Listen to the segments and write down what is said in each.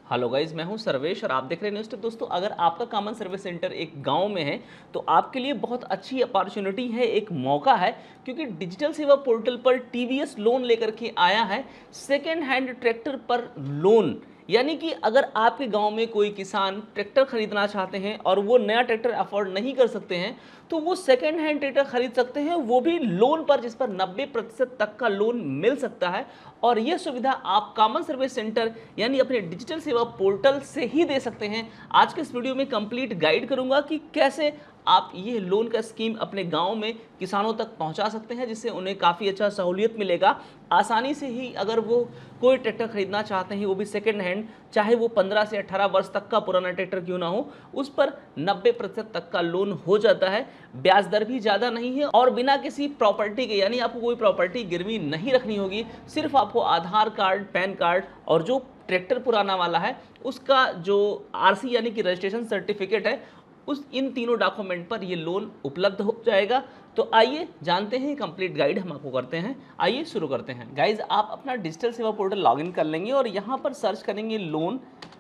Hello guys, मैं हूं सर्वेश और आप देख रहे हैं न्यूज़ टिप। दोस्तों, अगर आपका कॉमन सर्विस सेंटर एक गांव में है तो आपके लिए बहुत अच्छी अपॉर्चुनिटी है, एक मौका है, क्योंकि डिजिटल सेवा पोर्टल पर टीवीएस लोन लेकर के आया है सेकेंड हैंड ट्रैक्टर पर लोन। यानी कि अगर आपके गांव में कोई किसान ट्रैक्टर खरीदना चाहते हैं और वो नया ट्रैक्टर अफोर्ड नहीं कर सकते हैं तो वो सेकेंड हैंड ट्रैक्टर खरीद सकते हैं, वो भी लोन पर, जिस पर 90% तक का लोन मिल सकता है। और ये सुविधा आप कॉमन सर्विस सेंटर यानी अपने डिजिटल सेवा पोर्टल से ही दे सकते हैं। आज के इस वीडियो में कंप्लीट गाइड करूंगा कि कैसे आप ये लोन का स्कीम अपने गांव में किसानों तक पहुंचा सकते हैं, जिससे उन्हें काफ़ी अच्छा सहूलियत मिलेगा। आसानी से ही अगर वो कोई ट्रैक्टर खरीदना चाहते हैं, वो भी सेकेंड हैंड, चाहे वो 15 से 18 वर्ष तक का पुराना ट्रैक्टर क्यों ना हो, उस पर 90% तक का लोन हो जाता है। ब्याज दर भी ज़्यादा नहीं है और बिना किसी प्रॉपर्टी के, यानी आपको कोई प्रॉपर्टी गिरवी नहीं रखनी होगी। सिर्फ आपको आधार कार्ड, पैन कार्ड और जो ट्रैक्टर पुराना वाला है उसका जो आरसी यानी कि रजिस्ट्रेशन सर्टिफिकेट है, उस इन तीनों डॉक्यूमेंट पर ये लोन उपलब्ध हो जाएगा। तो आइए जानते हैं, कंप्लीट गाइड हम आपको करते हैं। आइए शुरू करते हैं। गाइज, आप अपना डिजिटल सेवा पोर्टल लॉगिन कर लेंगे और यहाँ पर सर्च करेंगे लोन।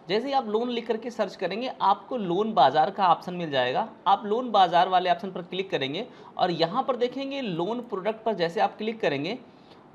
जैसे ही आप लोन लिख करके सर्च करेंगे, आपको लोन बाजार का ऑप्शन मिल जाएगा। आप लोन बाजार वाले ऑप्शन पर क्लिक करेंगे और यहाँ पर देखेंगे लोन प्रोडक्ट पर जैसे आप क्लिक करेंगे,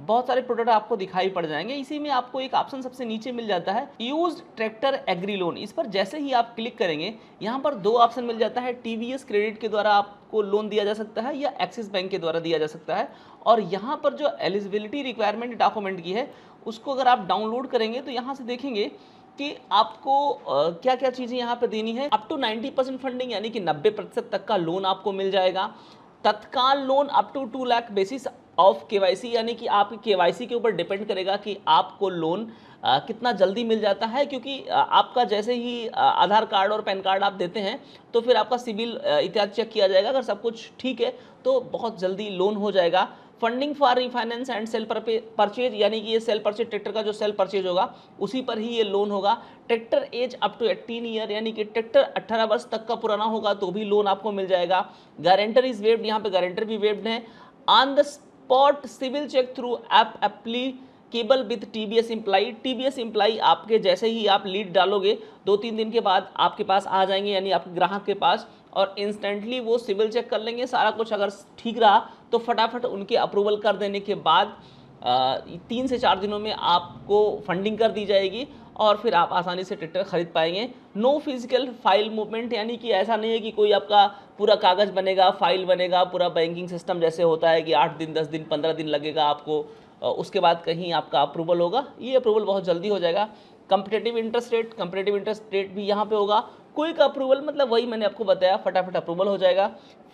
बहुत सारे प्रोडक्ट आपको दिखाई पड़ जाएंगे। इसी में आपको एक ऑप्शन सबसे नीचे मिल जाता है, यूज्ड ट्रैक्टर एग्री लोन। इस पर जैसे ही आप क्लिक करेंगे, यहाँ पर दो ऑप्शन मिल जाता है, टीवीएस क्रेडिट के द्वारा आपको लोन दिया जा सकता है या एक्सिस बैंक के द्वारा दिया जा सकता है। और यहाँ पर जो एलिजिबिलिटी रिक्वायरमेंट डॉक्यूमेंट की है, उसको अगर आप डाउनलोड करेंगे तो यहाँ से देखेंगे कि आपको क्या क्या चीज़ें यहाँ पर देनी है। अप टू 90% फंडिंग यानी कि 90% तक का लोन आपको मिल जाएगा। तत्काल loan up to 2 lakh basis of KYC, यानी कि आपकी केवाईसी के ऊपर डिपेंड करेगा कि आपको लोन कितना जल्दी मिल जाता है, क्योंकि आपका जैसे ही आधार कार्ड और पैन कार्ड आप देते हैं तो फिर आपका सिबिल इत्यादि चेक किया जाएगा। अगर सब कुछ ठीक है तो बहुत जल्दी लोन हो जाएगा। Funding for refinance and cell purchase, यानी कि ये सेल परचेज, ट्रैक्टर का जो सेल परचेज होगा उसी पर ही ये लोन होगा। Tractor age up to 18 year, यानी कि ट्रैक्टर 18 वर्ष तक का पुराना होगा तो भी लोन आपको मिल जाएगा। गारंटर इज वेव्ड, यहाँ पे गारंटर भी वेव्ड है। On the spot CIBIL check through app applicable with TBS employee. TBS employee आपके जैसे ही आप लीड डालोगे 2-3 दिन के बाद आपके पास आ जाएंगे, यानी आपके ग्राहक के पास, और इंस्टेंटली वो सिविल चेक कर लेंगे। सारा कुछ अगर ठीक रहा तो फटाफट उनके अप्रूवल कर देने के बाद 3 से 4 दिनों में आपको फंडिंग कर दी जाएगी और फिर आप आसानी से ट्रैक्टर खरीद पाएंगे। नो फिजिकल फाइल मूवमेंट, यानी कि ऐसा नहीं है कि कोई आपका पूरा कागज़ बनेगा, फाइल बनेगा, पूरा बैंकिंग सिस्टम जैसे होता है कि 8 दिन, 10 दिन, 15 दिन लगेगा आपको, उसके बाद कहीं आपका अप्रूवल होगा। ये अप्रूवल बहुत जल्दी हो जाएगा। कंपटीटिव इंटरेस्ट रेट भी यहाँ पे होगा। क्विक अप्रूवल मतलब वही मैंने आपको बताया, फटाफट अप्रूवल हो जाएगा।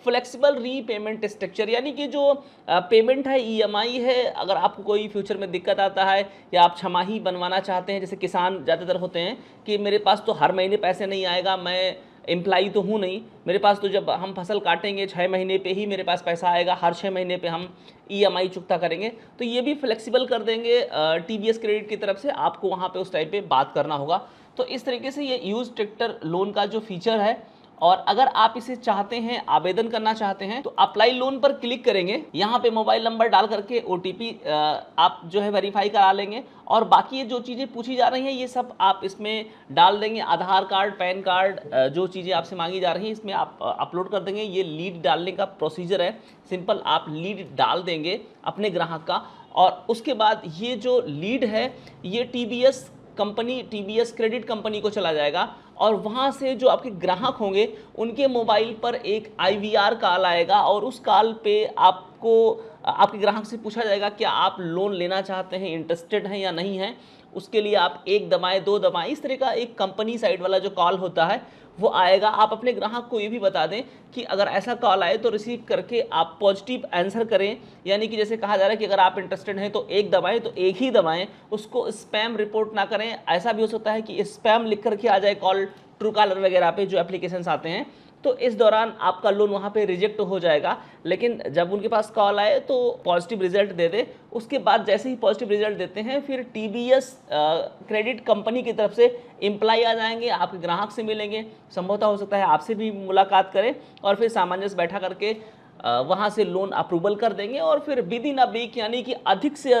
फ्लेक्सिबल रीपेमेंट स्ट्रक्चर, यानी कि जो पेमेंट है, ईएमआई है, अगर आपको कोई फ्यूचर में दिक्कत आता है या आप छमाही बनवाना चाहते हैं, जैसे किसान ज़्यादातर होते हैं कि मेरे पास तो हर महीने पैसे नहीं आएगा, मैं एम्प्लाई तो हूँ नहीं, मेरे पास तो जब हम फसल काटेंगे 6 महीने पे ही मेरे पास पैसा आएगा, हर 6 महीने पे हम ईएमआई चुकता करेंगे, तो ये भी फ्लेक्सिबल कर देंगे टीवीएस क्रेडिट की तरफ से। आपको वहाँ पे उस टाइप पे बात करना होगा। तो इस तरीके से ये यूज ट्रैक्टर लोन का जो फीचर है, और अगर आप इसे चाहते हैं, आवेदन करना चाहते हैं, तो अप्लाई लोन पर क्लिक करेंगे। यहाँ पे मोबाइल नंबर डाल करके ओटीपी आप जो है वेरीफाई करा लेंगे, और बाकी ये जो चीज़ें पूछी जा रही हैं ये सब आप इसमें डाल देंगे। आधार कार्ड, पैन कार्ड, जो चीज़ें आपसे मांगी जा रही हैं इसमें आप अपलोड कर देंगे। ये लीड डालने का प्रोसीजर है, सिंपल आप लीड डाल देंगे अपने ग्राहक का, और उसके बाद ये जो लीड है ये TVS company, TVS credit company को चला जाएगा, और वहाँ से जो आपके ग्राहक होंगे उनके मोबाइल पर एक आईवीआर कॉल आएगा, और उस कॉल पे आपको आपके ग्राहक से पूछा जाएगा क्या आप लोन लेना चाहते हैं, इंटरेस्टेड हैं या नहीं हैं। उसके लिए आप 1 दबाएं, 2 दबाएं, इस तरह का एक कंपनी साइड वाला जो कॉल होता है वो आएगा। आप अपने ग्राहक को ये भी बता दें कि अगर ऐसा कॉल आए तो रिसीव करके आप पॉजिटिव आंसर करें, यानी कि जैसे कहा जा रहा है कि अगर आप इंटरेस्टेड हैं तो 1 दबाएं, तो 1 ही दबाएं, उसको स्पैम रिपोर्ट ना करें। ऐसा भी हो सकता है कि स्पैम लिख करके आ जाए कॉल, ट्रू कॉलर वगैरह पे जो एप्लीकेशंस आते हैं, तो इस दौरान आपका लोन वहाँ पे रिजेक्ट हो जाएगा। लेकिन जब उनके पास कॉल आए तो पॉजिटिव रिजल्ट दे दे। उसके बाद जैसे ही पॉजिटिव रिजल्ट देते हैं फिर टीवीएस क्रेडिट कंपनी की तरफ से एम्प्लॉय आ जाएंगे, आपके ग्राहक से मिलेंगे, संभवतः हो सकता है आपसे भी मुलाकात करें, और फिर सामंजस्य बैठा करके वहाँ से लोन अप्रूवल कर देंगे। और फिर विद इन अ वीक, यानी कि अधिक से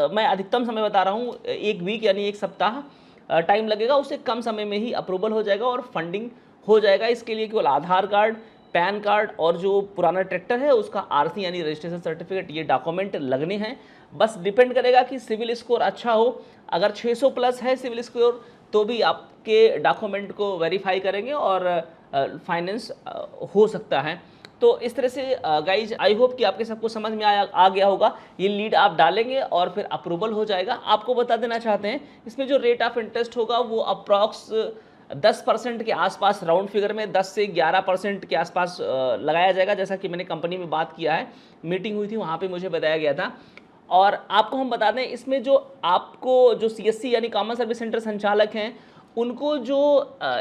मैं अधिकतम समय बता रहा हूँ, 1 वीक यानी 1 सप्ताह, टाइम लगेगा, उससे कम समय में ही अप्रूवल हो जाएगा और फंडिंग हो जाएगा। इसके लिए केवल आधार कार्ड, पैन कार्ड और जो पुराना ट्रैक्टर है उसका आरसी यानी रजिस्ट्रेशन सर्टिफिकेट, ये डॉक्यूमेंट लगने हैं। बस डिपेंड करेगा कि सिविल स्कोर अच्छा हो। अगर 600 प्लस है सिविल स्कोर तो भी आपके डॉक्यूमेंट को वेरीफाई करेंगे और फाइनेंस हो सकता है। तो इस तरह से गाइज आई होप कि आपके सबको समझ में आ गया होगा। ये लीड आप डालेंगे और फिर अप्रूवल हो जाएगा। आपको बता देना चाहते हैं इसमें जो रेट ऑफ इंटरेस्ट होगा वो अप्रॉक्स 10% के आसपास, राउंड फिगर में 10 से 11% के आसपास लगाया जाएगा, जैसा कि मैंने कंपनी में बात किया है, मीटिंग हुई थी वहाँ पे मुझे बताया गया था। और आपको हम बता दें इसमें जो आपको जो सीएससी यानी कॉमन सर्विस सेंटर संचालक हैं उनको जो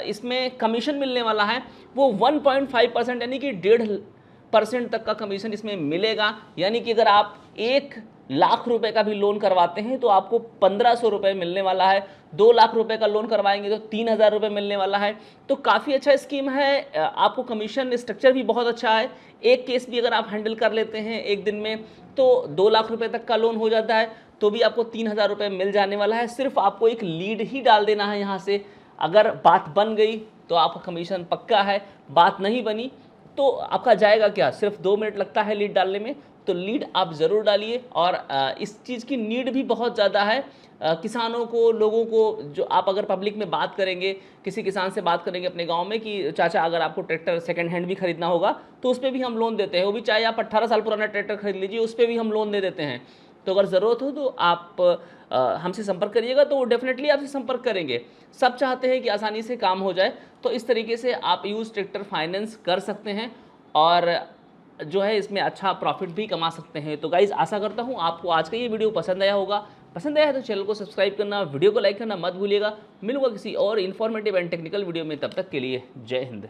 इसमें कमीशन मिलने वाला है वो 1.5% यानी कि 1.5% तक का कमीशन इसमें मिलेगा। यानी कि अगर आप 1,00,000 रुपए का भी लोन करवाते हैं तो आपको 1,500 रुपये मिलने वाला है। 2 लाख रुपए का लोन करवाएंगे तो 3,000 रुपये मिलने वाला है। तो काफ़ी अच्छा स्कीम है। आपको कमीशन स्ट्रक्चर भी बहुत अच्छा है। एक केस भी अगर आप हैंडल कर लेते हैं एक दिन में तो 2 लाख रुपए तक का लोन हो जाता है, तो भी आपको 3,000 रुपये मिल जाने वाला है। सिर्फ आपको एक लीड ही डाल देना है यहाँ से। अगर बात बन गई तो आपका कमीशन पक्का है, बात नहीं बनी तो आपका जाएगा क्या, सिर्फ 2 मिनट लगता है लीड डालने में। तो लीड आप ज़रूर डालिए। और इस चीज़ की नीड भी बहुत ज़्यादा है किसानों को, लोगों को। जो आप अगर पब्लिक में बात करेंगे, किसी किसान से बात करेंगे अपने गांव में कि चाचा अगर आपको ट्रैक्टर सेकंड हैंड भी खरीदना होगा तो उस पर भी हम लोन देते हैं, वो भी चाहे आप 18 साल पुराना ट्रैक्टर खरीद लीजिए उस पर भी हम लोन दे देते हैं। तो अगर ज़रूरत हो तो आप हमसे संपर्क करिएगा, तो वो डेफिनेटली आपसे संपर्क करेंगे। सब चाहते हैं कि आसानी से काम हो जाए। तो इस तरीके से आप यूज़ ट्रैक्टर फाइनेंस कर सकते हैं और जो है इसमें अच्छा प्रॉफिट भी कमा सकते हैं। तो गाइज़ आशा करता हूँ आपको आज का ये वीडियो पसंद आया होगा। पसंद आया है तो चैनल को सब्सक्राइब करना, वीडियो को लाइक करना मत भूलिएगा। मिलूंगा किसी और इन्फॉर्मेटिव एंड टेक्निकल वीडियो में, तब तक के लिए जय हिंद।